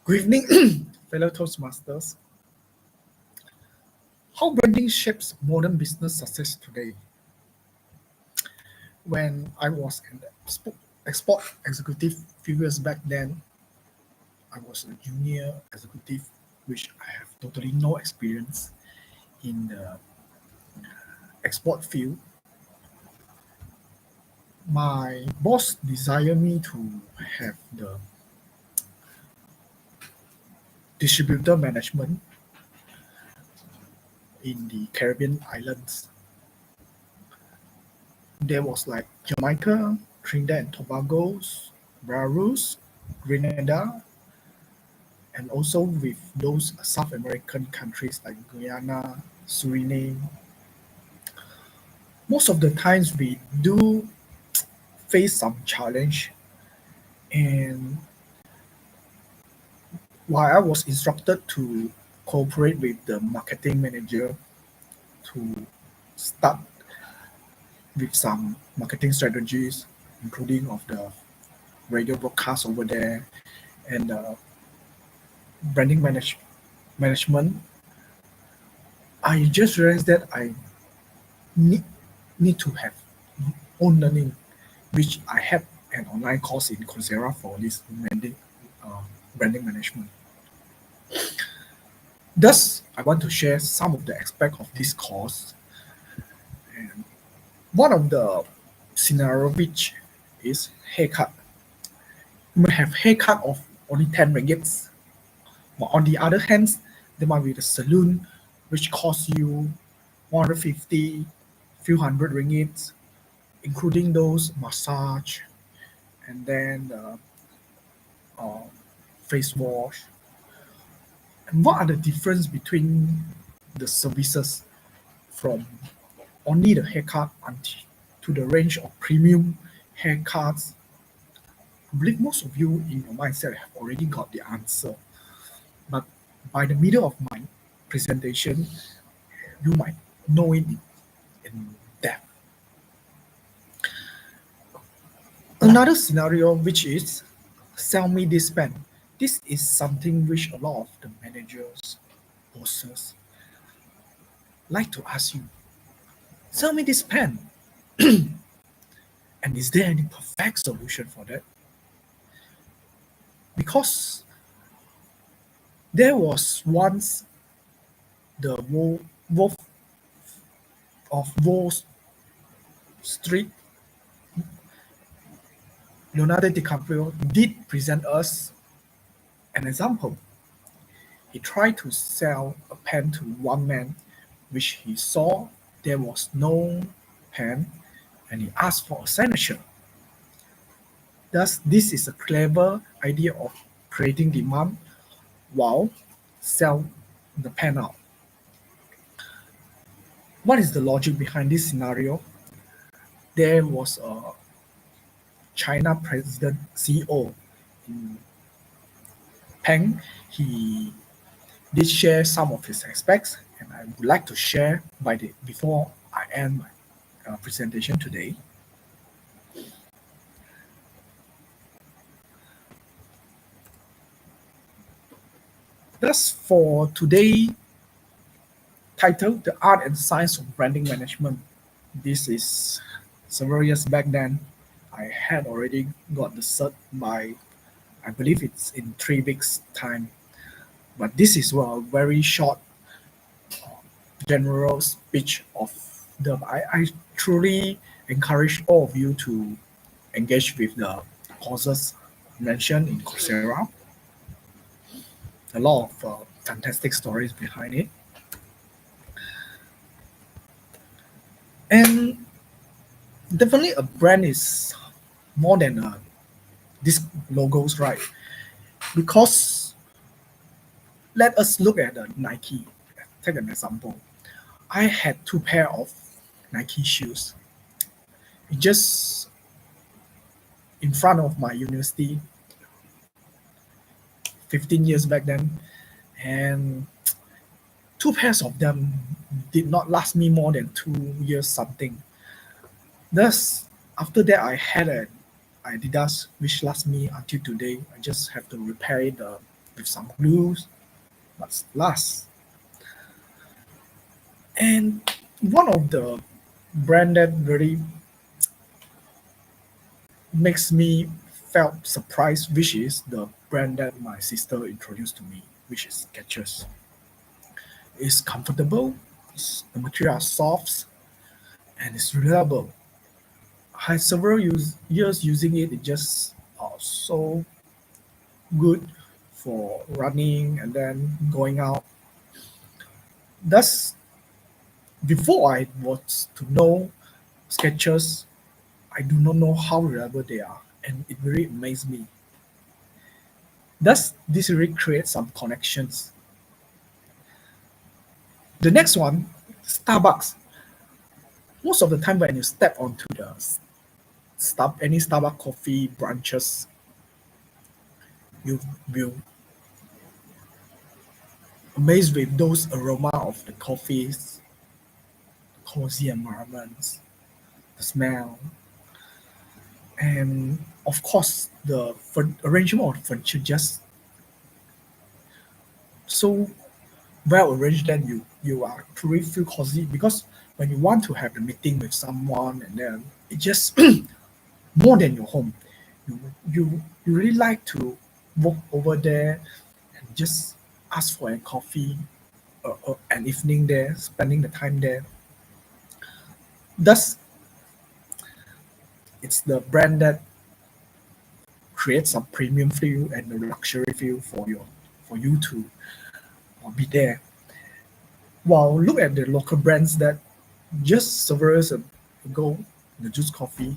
Good evening, fellow Toastmasters. How branding shapes modern business success today? When I was an export executive few years back then, I was a junior executive, which I have totally no experience in the export field. My boss desired me to have the distributor management in the Caribbean islands. There was like Jamaica, Trinidad and Tobago, Belarus, Grenada, and also with those South American countries like Guyana, Suriname. Most of the times we do face some challenge, and while I was instructed to cooperate with the marketing manager to start with some marketing strategies, including of the radio broadcast over there and branding management, I just realized that I need need to have own learning, which I have an online course in Coursera for this uh, branding management. Thus, I want to share some of the aspects of this course. And one of the scenario which is haircut. You may have haircut of only 10 ringgits, but on the other hand, there might be the saloon which costs you 150, few hundred ringgits, including those massage and then the uh, face wash. And what are the difference between the services from only the haircut until to the range of premium haircuts? I believe most of you in your mindset have already got the answer. But by the middle of my presentation, you might know it in depth. Another scenario which is sell me this pen. This is something which a lot of the managers, bosses like to ask you. Sell me this pen. And is there any perfect solution for that? Because there was once the Wolf of Wall Street, Leonardo DiCaprio did present us an example. He tried to sell a pen to one man, which he saw there was no pen, and he asked for a signature. Thus, this is a clever idea of creating demand while sell the pen out. What is the logic behind this scenario? There was a China president CEO in Peng. He did share some of his aspects, and I would like to share before I end my presentation today. Thus, for today title, The Art and Science of Branding Management. This is several years back then. I had already got the cert by, I believe it's in 3 weeks time. But this is a very short general speech of the, I truly encourage all of you to engage with the courses mentioned in Coursera. A lot of fantastic stories behind it. And definitely a brand is more than these logos, right? Because let us look at Nike. Take an example. I had 2 pair of Nike shoes. Just in front of my university 15 years back then, and 2 pairs of them did not last me more than 2 years something. Thus, after that, I had an Adidas which lasts me until today. I just have to repair it with some glues, but lasts. And one of the brand that really makes me felt surprised, which is the brand that my sister introduced to me, which is Skechers. It's comfortable, the material are soft, and it's reliable. I had several years using it. It just so good for running and then going out. Thus, before I was to know Skechers, I do not know how reliable they are, and it really amazed me. Thus, this really creates some connections. The next one, Starbucks. Most of the time when you step onto the any Starbucks coffee branches, you will amazed with those aroma of the coffees, cozy environments, the smell, and of course the arrangement of furniture just so well arranged that you are truly feel cozy because when you want to have the meeting with someone and then it just more than your home. You really like to walk over there and just ask for a coffee an evening there, spending the time there. Thus, it's the brand that creates a premium feel and a luxury feel for you to be there. While look at the local brands that just several years ago, the Juice Coffee,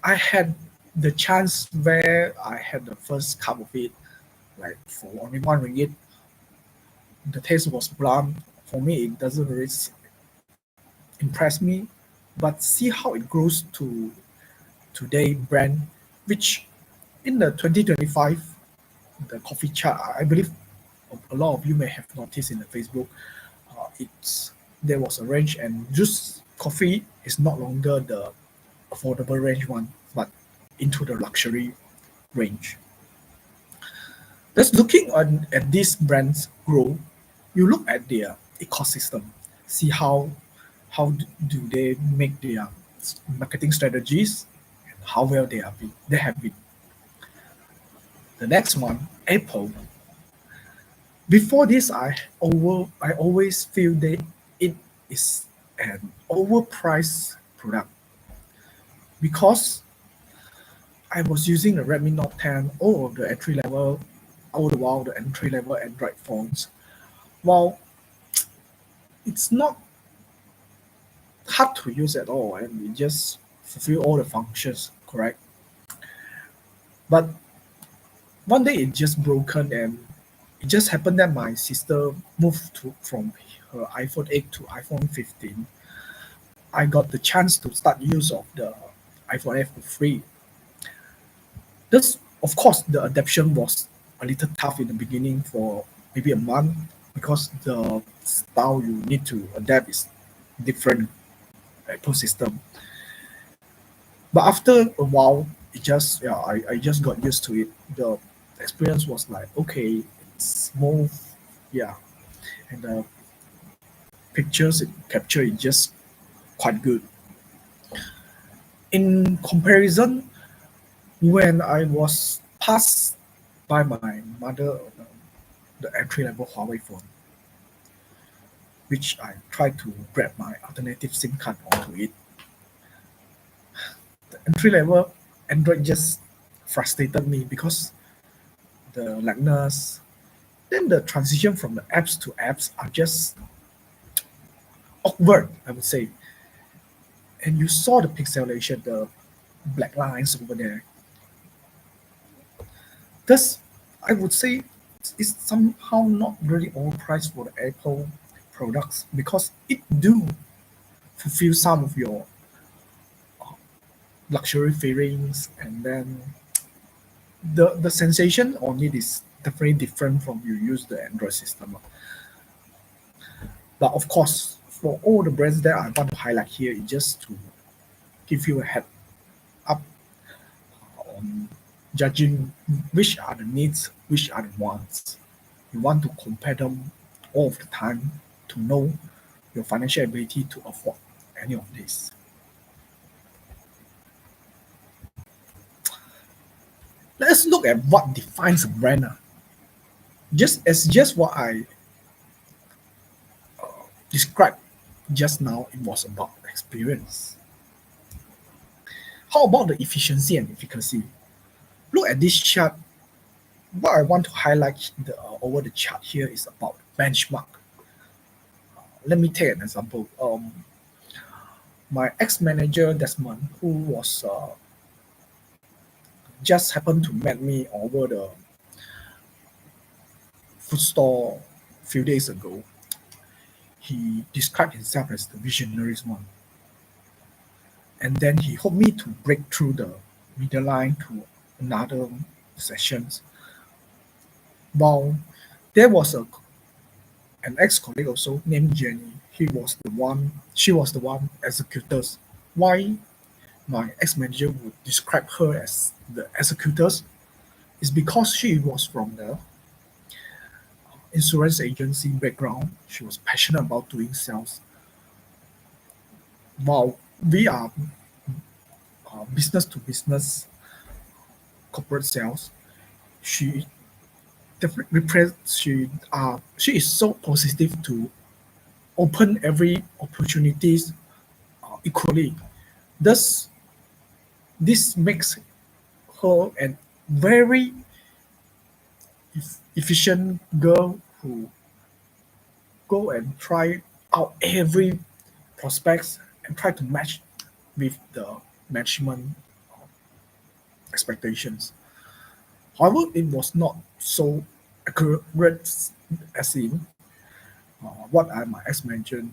I had the chance where I had the first cup of it, like for only £1. The taste was bland. For me, it doesn't really impress me. But see how it grows to today brand, which in the 2025, the coffee chart, I believe a lot of you may have noticed in the Facebook, it's there was a range and Juice Coffee is not longer the affordable range one, but into the luxury range. Just looking at these brands grow, you look at their ecosystem, see do they make their marketing strategies and how well they have been. The next one, Apple. Before this, I always feel that it is an overpriced product because I was using the Redmi Note 10, all the while the entry level Android phones. While it's not hard to use at all and it just fulfill all the functions, correct? But one day it just broken and it just happened that my sister moved from her iPhone 8 to iPhone 15. I got the chance to start use of the iPhone 8 for free. This, of course, the adaptation was a little tough in the beginning for maybe a month because the style you need to adapt is different Apple system. But after a while, I just got used to it. The experience was like okay, it's smooth, yeah, and the pictures it capture is just quite good. In comparison, when I was passed by my mother the entry level Huawei phone, which I tried to grab my alternative SIM card onto it, the entry level Android just frustrated me because the lateness, then the transition from the apps to apps are just awkward, I would say. And you saw the pixelation, the black lines over there. Thus, I would say it's somehow not really overpriced for the Apple products because it do fulfill some of your luxury feelings and then the sensation on it is definitely different from you use the Android system. But of course, for all the brands that I want to highlight here, is just to give you a head up on judging which are the needs, which are the wants. You want to compare them all of the time to know your financial ability to afford any of this. Let's look at what defines a brand. Just what I described just now, it was about experience. How about the efficiency and efficacy? Look at this chart. What I want to highlight over the chart here is about benchmark. Let me take an example. My ex-manager Desmond, who was just happened to met me over the food store a few days ago. He described himself as the visionary one, and then he hoped me to break through the middle line to another sessions. While there was an ex-colleague also named Jenny. She was the one executors. Why my ex-manager would describe her as the executors is because she was from the insurance agency background. She was passionate about doing sales. While we are business to business corporate sales, she definitely she is so positive to open every opportunities equally. Thus, this makes her a very efficient girl who go and try out every prospects and try to match with the management expectations. However, it was not so accurate as in what my ex-manager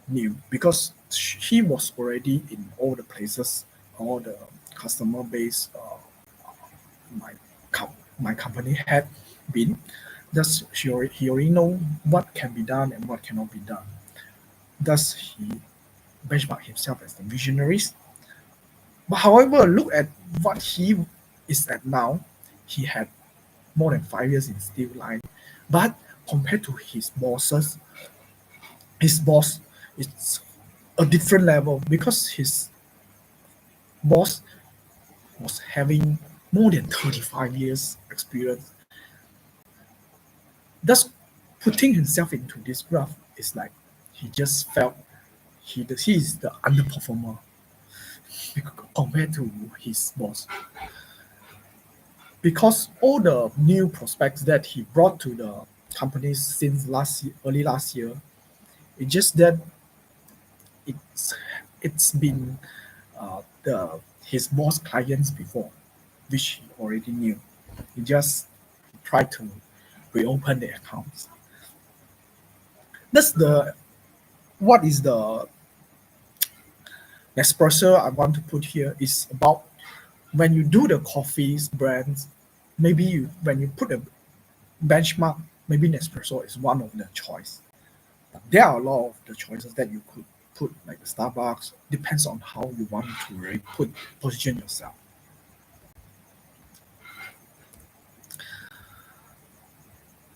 knew because he was already in all the places, all the customer base my my company had been. Thus, he already know what can be done and what cannot be done. Thus, he benchmarked himself as the visionaries. But however, look at what he is at now. He had more than 5 years in steel line, but compared to his boss is a different level because his boss was having more than 35 years experience. Thus, putting himself into this graph is like he just felt he is the underperformer compared to his boss. Because all the new prospects that he brought to the companies since early last year, it's just that it's it's been the his boss clients before, which he already knew. He just tried to reopen the accounts. That's the what is the espresso I want to put here is about when you do the coffees brands, maybe when you put a benchmark, maybe Nespresso is one of the choice. But there are a lot of the choices that you could put, like the Starbucks. Depends on how you want to really position yourself.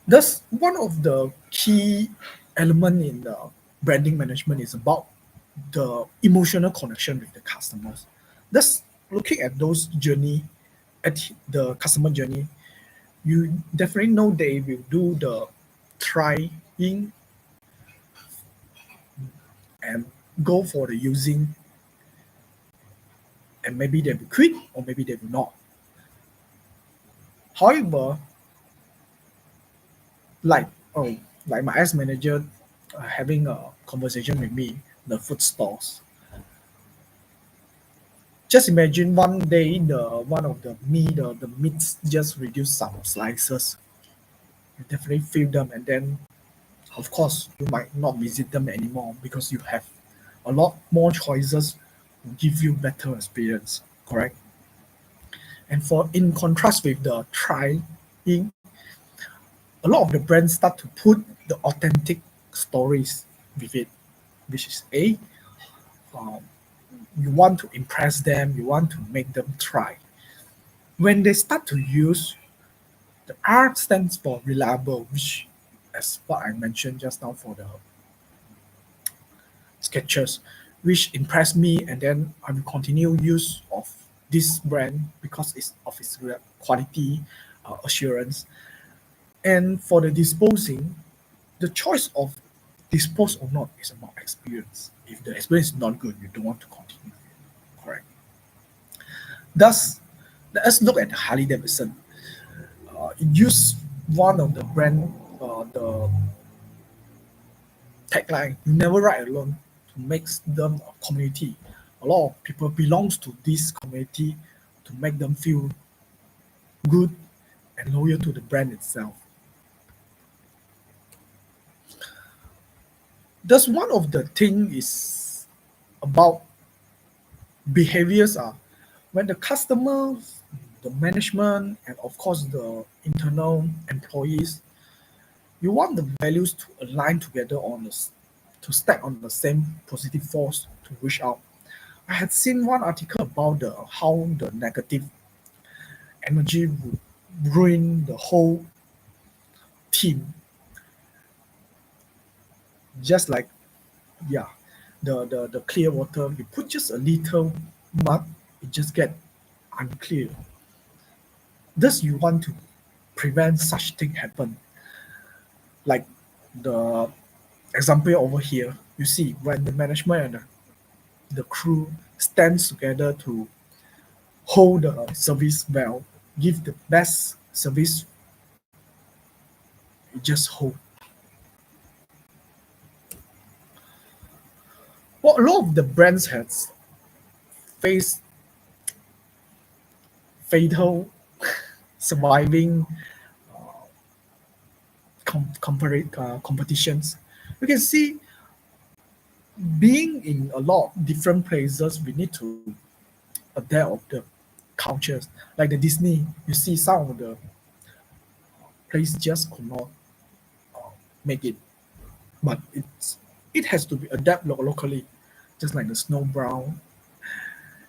Thus, one of the key element in the branding management is about the emotional connection with the customers. Thus, looking at those journey, at the customer journey, you definitely know they will do the trying and go for the using, and maybe they will quit or maybe they will not. However, like oh, like my ex manager having a conversation with me, the food stores. Just imagine one day the one of the meats just reduce some slices. You definitely feel them, and then of course you might not visit them anymore because you have a lot more choices to give you better experience. Correct. And for in contrast with the trying, a lot of the brands start to put the authentic stories with it, which is um, you want to impress them, you want to make them try. When they start to use the R stands for reliable, which as what I mentioned just now for the sketches, which impressed me, and then I will continue use of this brand because it's of its quality assurance. And for the disposing, the choice of dispose or not is about experience. If the experience is not good, you don't want to continue. Correct. Thus, let us look at Harley Davidson. It used one of the brand, the tagline, "You never ride alone," to make them a community. A lot of people belongs to this community to make them feel good and loyal to the brand itself. Thus, one of the thing is about behaviors are when the customers, the management, and of course the internal employees, you want the values to align together on this, to stack on the same positive force to reach out. I had seen one article about the how the negative energy would ruin the whole team. Just like, yeah, the clear water, you put just a little mud, it just get unclear. Thus, you want to prevent such thing happen. Like the example over here, you see when the management and the crew stands together to hold the service well, give the best service, you just hold. Well, a lot of the brands has faced fatal surviving competitions. You can see being in a lot of different places, we need to adapt of the cultures. Like the Disney, you see some of the place just could not make it, but it has to be adapted locally, just like the Snow Brown.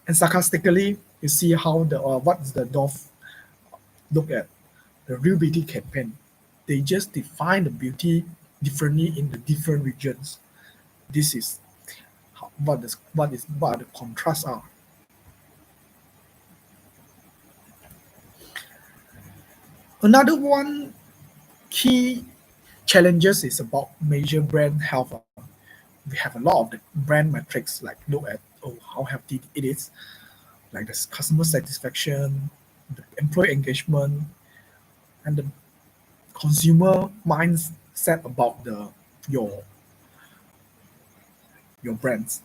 And sarcastically, you see how the what's the Dove look at the real beauty campaign. They just define the beauty differently in the different regions. This is what the contrasts are. Another one key challenges is about major brand health. We have a lot of the brand metrics like look at how healthy it is, like the customer satisfaction, the employee engagement, and the consumer mindset about the your your brands.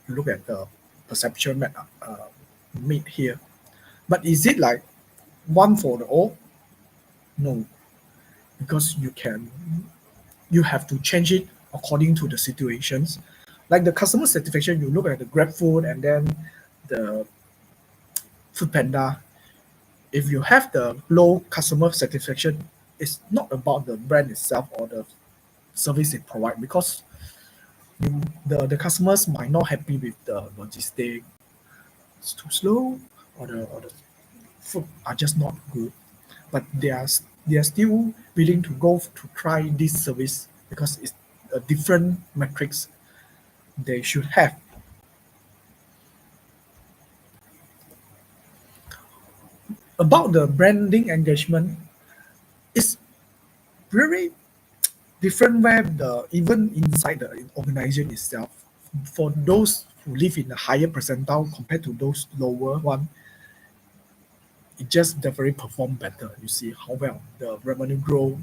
You look at the perception made here. But is it like one for the all? No, because you have to change it according to the situations. Like the customer satisfaction, you look at the Grab Food and then the Food Panda. If you have the low customer satisfaction, it's not about the brand itself or the service it provide because the customers might not happy with the logistic. It's too slow, or the food are just not good. But they are still willing to go to try this service because it's a different metrics they should have. About the branding engagement, it's very different where the even inside the organization itself, for those who live in a higher percentile compared to those lower one, it just definitely perform better. You see how well the revenue grow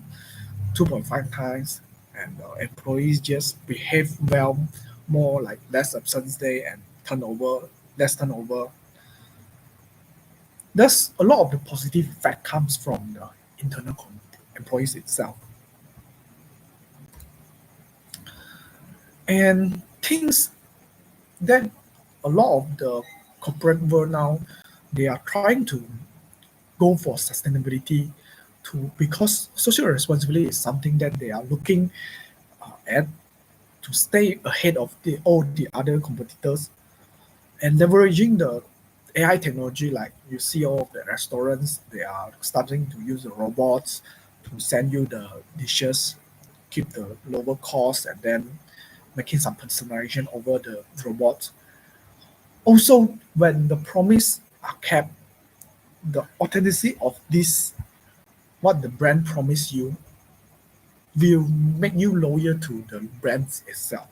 2.5 times, and employees just behave well, more like less absence day and turnover, less turnover. Thus, a lot of the positive effect comes from the internal employees itself. And things that a lot of the corporate world now, they are trying to go for sustainability to because social responsibility is something that they are looking at to stay ahead of all the other competitors and leveraging the AI technology, like you see all of the restaurants, they are starting to use the robots to send you the dishes, keep the lower cost, and then making some personalization over the robot. Also, when the promise are kept, the authenticity of this, what the brand promised you, will make you loyal to the brands itself.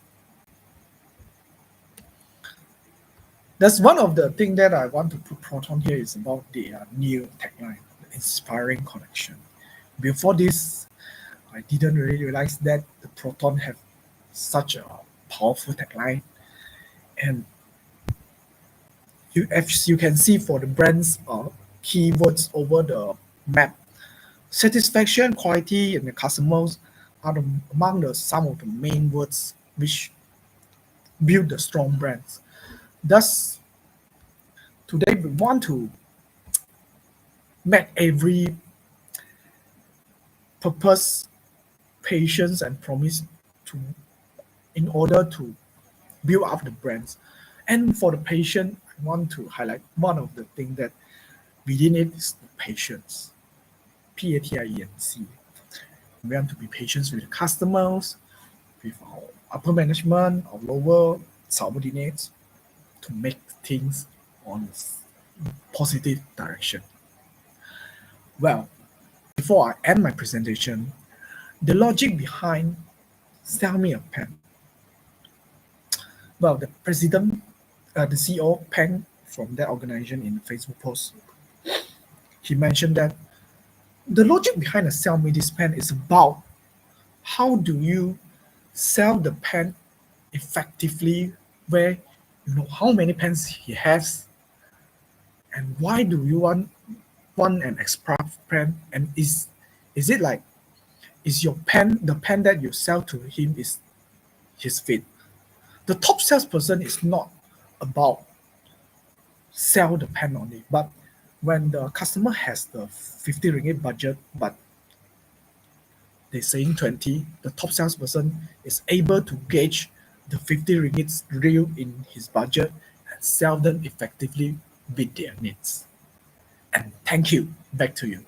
That's one of the things that I want to put Proton here is about the new tagline, the inspiring connection. Before this, I didn't really realize that the Proton have such a powerful tagline. And as you can see for the brand's keywords over the map, satisfaction, quality, and the customers are among the some of the main words which build the strong brands. Thus, today we want to make every purpose, patience, and promise to in order to build up the brands. And for the patient, I want to highlight one of the things that within it is the patience. PATIENC. We want to be patient with the customers, with our upper management, our lower subordinates, to make things on a positive direction. Well, before I end my presentation, the logic behind sell me a pen. Well, the president, the CEO Peng from that organization in the Facebook post, he mentioned that the logic behind the sell me this pen is about how do you sell the pen effectively, where you know how many pens he has, and why do you want an extra pen, and is it like is your pen the pen that you sell to him is his fit. The top salesperson is not about sell the pen only, but when the customer has the 50 ringgit budget, but they're saying 20, the top salesperson is able to gauge the 50 ringgits real in his budget and sell them effectively with their needs. And thank you. Back to you.